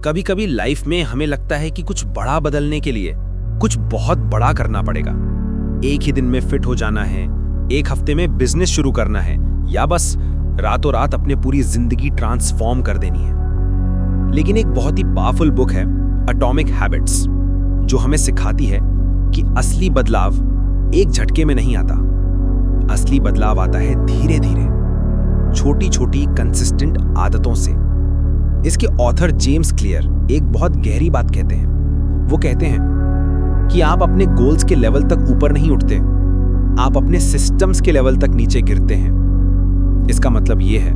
कभी कभी लाइफ में हमें लगता है कि कुछ बड़ा बदलने के लिए कुछ बहुत बड़ा करना पड़ेगा। एक ही दिन में फिट हो जाना है, एक हफ्ते में बिजनेस शुरू करना है, या बस रातों रात अपने पूरी जिंदगी ट्रांसफॉर्म कर देनी है। लेकिन एक बहुत ही पावरफुल बुक है एटॉमिक हैबिट्स, जो हमें सिखाती है कि असली बदलाव एक झटके में नहीं आता। असली बदलाव आता है धीरे धीरे, छोटी छोटी कंसिस्टेंट आदतों से। इसके ऑथर जेम्स क्लियर एक बहुत गहरी बात कहते हैं। वो कहते हैं कि आप अपने गोल्स के लेवल तक ऊपर नहीं उठते, आप अपने सिस्टम्स के लेवल तक नीचे गिरते हैं। इसका मतलब यह है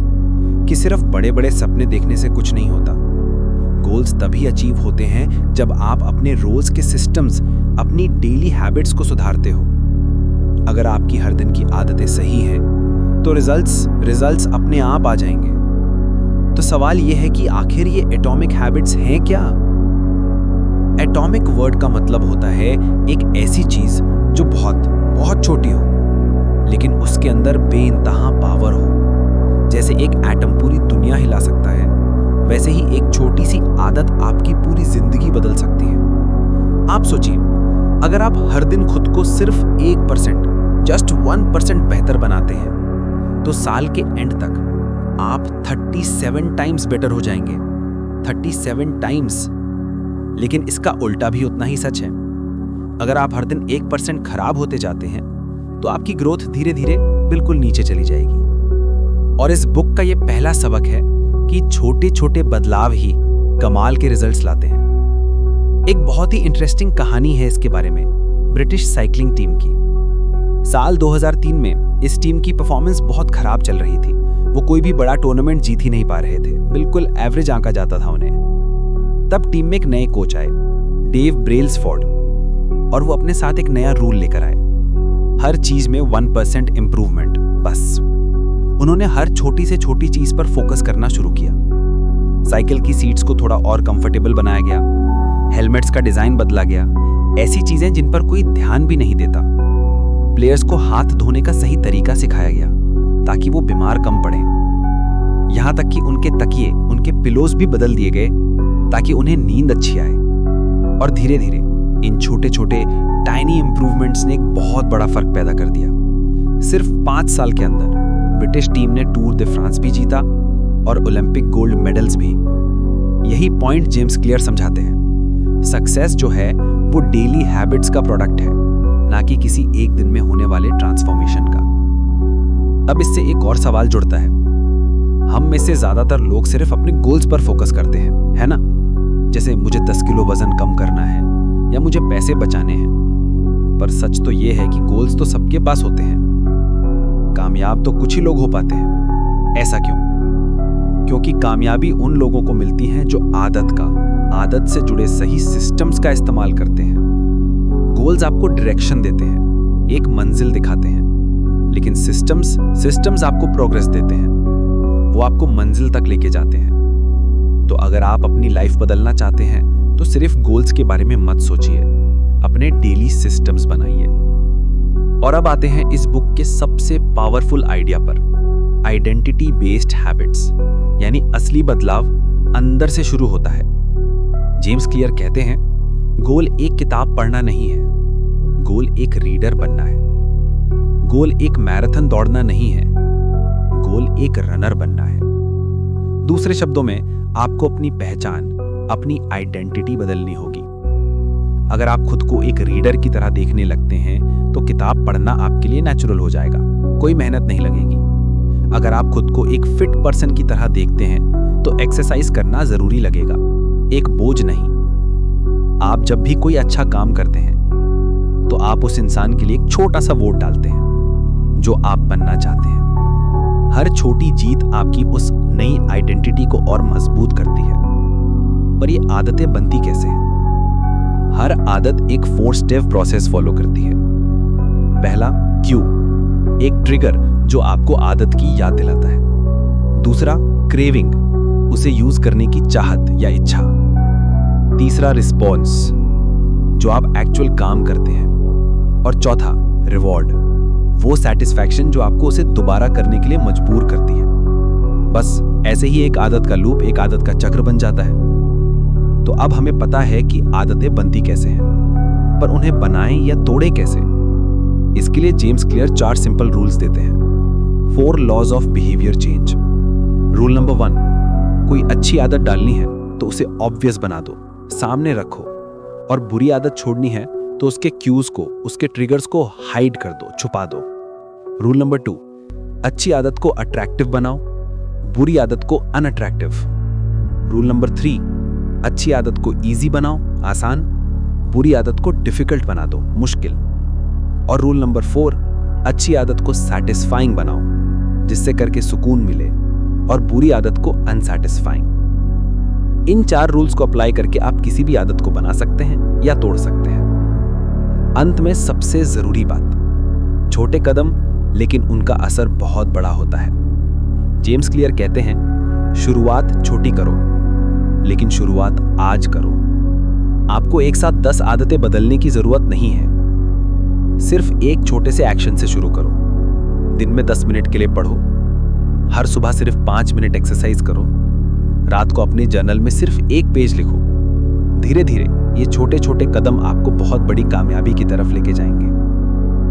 कि सिर्फ बड़े बड़े सपने देखने से कुछ नहीं होता। गोल्स तभी अचीव होते हैं जब आप अपने रोज के सिस्टम्स, अपनी डेली हैबिट्स को सुधारते हो। अगर आपकी हर दिन की आदतें सही हैं, तो रिजल्ट्स अपने आप आ जाएंगे। तो सवाल यह है कि आखिर ये एटॉमिक हैबिट्स हैं क्या? एटॉमिक वर्ड का मतलब होता है एक ऐसी चीज जो बहुत बहुत छोटी हो, लेकिन उसके अंदर बेइंतहा पावर हो। जैसे एक एटम पूरी दुनिया हिला सकता है, वैसे ही एक छोटी सी आदत आपकी पूरी जिंदगी बदल सकती है। आप सोचिए, अगर आप हर दिन खुद को सिर्फ 1%, जस्ट 1% बेहतर बनाते हैं, तो साल के एंड तक आप 37 टाइम्स बेटर हो जाएंगे। 37 टाइम्स। लेकिन इसका उल्टा भी उतना ही सच है। अगर आप हर दिन 1% खराब होते जाते हैं, तो आपकी ग्रोथ धीरे धीरे बिल्कुल नीचे चली जाएगी। और इस बुक का ये पहला सबक है कि छोटे छोटे बदलाव ही कमाल के रिजल्ट्स लाते हैं। एक बहुत ही इंटरेस्टिंग कहानी है इसके बारे में, ब्रिटिश साइकिलिंग टीम की। साल 2003 में इस टीम की परफॉर्मेंस बहुत खराब चल रही थी। वो कोई भी बड़ा टूर्नामेंट जीत ही नहीं पा रहे थे, बिल्कुल एवरेज आंका जाता था उन्हें। तब टीम में एक नए कोच आए, डेव ब्रेल्सफोर्ड, और वो अपने साथ एक नया रूल लेकर आए, हर चीज में 1% इंप्रूवमेंट। बस उन्होंने हर छोटी से छोटी चीज पर फोकस करना शुरू किया। साइकिल की सीट्स को थोड़ा और कंफर्टेबल बनाया गया, हेलमेट्स का डिजाइन बदला गया, ऐसी चीजें जिन पर कोई ध्यान भी नहीं देता। प्लेयर्स को हाथ धोने का सही तरीका सिखाया गया ताकि वो बीमार कम पड़े। यहां तक कि उनके तकिए, उनके पिलोज भी बदल दिए गए ताकि उन्हें नींद अच्छी आए। और धीरे धीरे इन छोटे छोटे टाइनी इंप्रूवमेंट्स ने एक बहुत बड़ा फर्क पैदा कर दिया। सिर्फ 5 साल के अंदर ब्रिटिश टीम ने टूर दे फ्रांस भी जीता और ओलंपिक गोल्ड मेडल्स भी। यही पॉइंट जेम्स क्लियर समझाते हैं। सक्सेस जो है वो डेली हैबिट्स का प्रोडक्ट है, ना कि किसी एक दिन में होने वाले ट्रांसफॉर्मेशन का। अब इससे एक और सवाल जुड़ता है। हम में से ज्यादातर लोग सिर्फ अपने गोल्स पर फोकस करते हैं, है ना? जैसे मुझे 10 किलो वजन कम करना है या मुझे पैसे बचाने हैं। पर सच तो ये है कि गोल्स तो सबके पास होते हैं, कामयाब तो कुछ ही लोग हो पाते हैं। ऐसा क्यों? क्योंकि कामयाबी उन लोगों को मिलती है जो आदत से जुड़े सही सिस्टम्स का इस्तेमाल करते हैं। गोल्स आपको डायरेक्शन देते हैं, एक मंजिल दिखाते हैं, लेकिन सिस्टम्स आपको प्रोग्रेस देते हैं। वो आपको मंजिल तक लेके जाते हैं। तो अगर आप अपनी लाइफ बदलना चाहते हैं, तो सिर्फ गोल्स के बारे में मत सोचिए, अपने डेली सिस्टम्स बनाइए। और अब आते हैं इस बुक के सबसे पावरफुल आइडिया पर, आइडेंटिटी बेस्ड हैबिट्स, यानी असली बदलाव अंदर से शुरू होता है। जेम्स क्लियर कहते हैं, गोल एक किताब पढ़ना नहीं है, गोल एक रीडर बनना है। गोल एक मैराथन दौड़ना नहीं है, गोल एक रनर बनना है। दूसरे शब्दों में, आपको अपनी पहचान, अपनी आइडेंटिटी बदलनी होगी। अगर आप खुद को एक रीडर की तरह देखने लगते हैं, तो किताब पढ़ना आपके लिए नेचुरल हो जाएगा, कोई मेहनत नहीं लगेगी। अगर आप खुद को एक फिट पर्सन की तरह देखते हैं, तो एक्सरसाइज करना जरूरी लगेगा, एक बोझ नहीं। आप जब भी कोई अच्छा काम करते हैं, तो आप उस इंसान के लिए एक छोटा सा वोट डालते हैं जो आप बनना चाहते हैं। हर छोटी जीत आपकी उस नई आइडेंटिटी को और मजबूत करती है। पर ये आदतें बनती कैसे हैं? हर आदत एक 4 स्टेप प्रोसेस फॉलो करती है। पहला, क्यू, एक ट्रिगर जो आपको आदत की याद दिलाता है। दूसरा, क्रेविंग, उसे यूज करने की चाहत या इच्छा। तीसरा, रिस्पॉन्स, जो आप एक्चुअल काम करते हैं। और चौथा, रिवॉर्ड, वो सैटिस्फैक्शन जो आपको उसे दोबारा करने के लिए मजबूर करती है। बस ऐसे ही एक आदत का लूप, एक आदत का चक्र बन जाता है। तो अब हमें पता है कि आदतें बनती कैसे हैं, पर उन्हें बनाएं या तोड़ें कैसे। इसके लिए जेम्स क्लियर 4 सिंपल रूल्स देते हैं। 4 laws of behaviour change. Rule number 1, कोई अच्छी आदत डालनी है तो उसे ऑब्वियस बना दो, सामने रखो, और बुरी आदत छोड़नी है तो उसके क्यूज को, उसके ट्रिगर्स को हाइड कर दो, छुपा दो। रूल नंबर 2, अच्छी आदत को अट्रैक्टिव बनाओ, बुरी आदत को अनअट्रैक्टिव। रूल नंबर 3, अच्छी आदत को इजी बनाओ, आसान, बुरी आदत को डिफिकल्ट बना दो, मुश्किल। और रूल नंबर 4, अच्छी आदत को सैटिस्फाइंग बनाओ, जिससे करके सुकून मिले, और बुरी आदत को अनसैटिस्फाइंग। इन 4 रूल्स को अप्लाई करके आप किसी भी आदत को बना सकते हैं या तोड़ सकते हैं। अंत में सबसे जरूरी बात, छोटे कदम, लेकिन उनका असर बहुत बड़ा होता है। जेम्स क्लियर कहते हैं, शुरुआत छोटी करो, लेकिन शुरुआत आज करो। आपको एक साथ 10 आदतें बदलने की जरूरत नहीं है। सिर्फ एक छोटे से एक्शन से शुरू करो। दिन में 10 मिनट के लिए पढ़ो, हर सुबह सिर्फ 5 मिनट एक्सरसाइज करो, रात को अपने जर्नल में सिर्फ एक पेज लिखो। धीरे धीरे ये छोटे छोटे कदम आपको बहुत बड़ी कामयाबी की तरफ लेके जाएंगे।